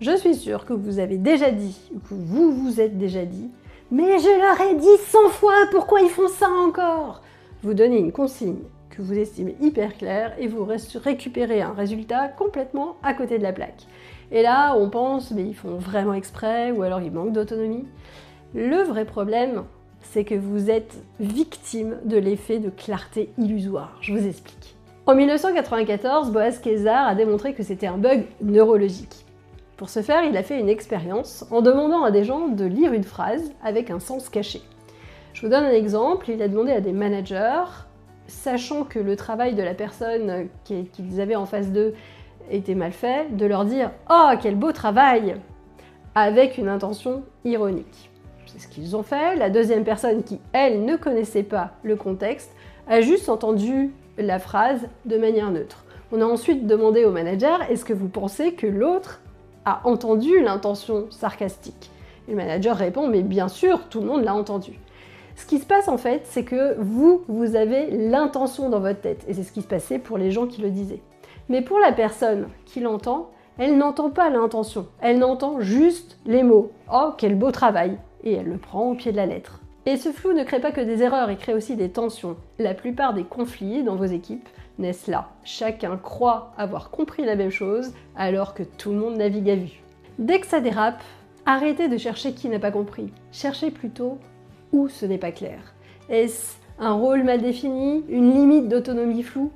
Je suis sûre que vous avez déjà dit, ou que vous vous êtes déjà dit, mais je leur ai dit 100 fois, pourquoi ils font ça encore? Vous donnez une consigne que vous estimez hyper claire et vous récupérez un résultat complètement à côté de la plaque. Et là, on pense, mais ils font vraiment exprès, ou alors ils manquent d'autonomie. Le vrai problème, c'est que vous êtes victime de l'effet de clarté illusoire. Je vous explique. En 1994, Boaz Kézar a démontré que c'était un bug neurologique. Pour ce faire, il a fait une expérience en demandant à des gens de lire une phrase avec un sens caché. Je vous donne un exemple, il a demandé à des managers, sachant que le travail de la personne qu'ils avaient en face d'eux était mal fait, de leur dire « Oh, quel beau travail !» avec une intention ironique. C'est ce qu'ils ont fait. La deuxième personne qui, elle, ne connaissait pas le contexte, a juste entendu la phrase de manière neutre. On a ensuite demandé au manager « Est-ce que vous pensez que l'autre a entendu l'intention sarcastique ?» Et le manager répond « Mais bien sûr, tout le monde l'a entendu. » Ce qui se passe en fait, c'est que vous avez l'intention dans votre tête. Et c'est ce qui se passait pour les gens qui le disaient. Mais pour la personne qui l'entend, elle n'entend pas l'intention. Elle n'entend juste les mots. Oh, quel beau travail! Et elle le prend au pied de la lettre. Et ce flou ne crée pas que des erreurs, il crée aussi des tensions. La plupart des conflits dans vos équipes naissent là. Chacun croit avoir compris la même chose, alors que tout le monde navigue à vue. Dès que ça dérape, arrêtez de chercher qui n'a pas compris. Cherchez plutôt où ce n'est pas clair. Est-ce un rôle mal défini, une limite d'autonomie floue?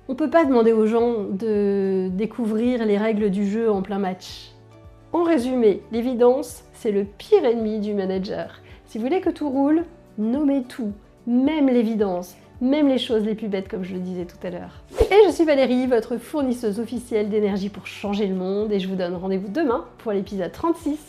On ne peut pas demander aux gens de découvrir les règles du jeu en plein match. En résumé, l'évidence, c'est le pire ennemi du manager. Si vous voulez que tout roule, nommez tout, même l'évidence, même les choses les plus bêtes comme je le disais tout à l'heure. Et je suis Valérie, votre fournisseuse officielle d'énergie pour changer le monde, et je vous donne rendez-vous demain pour l'épisode 36.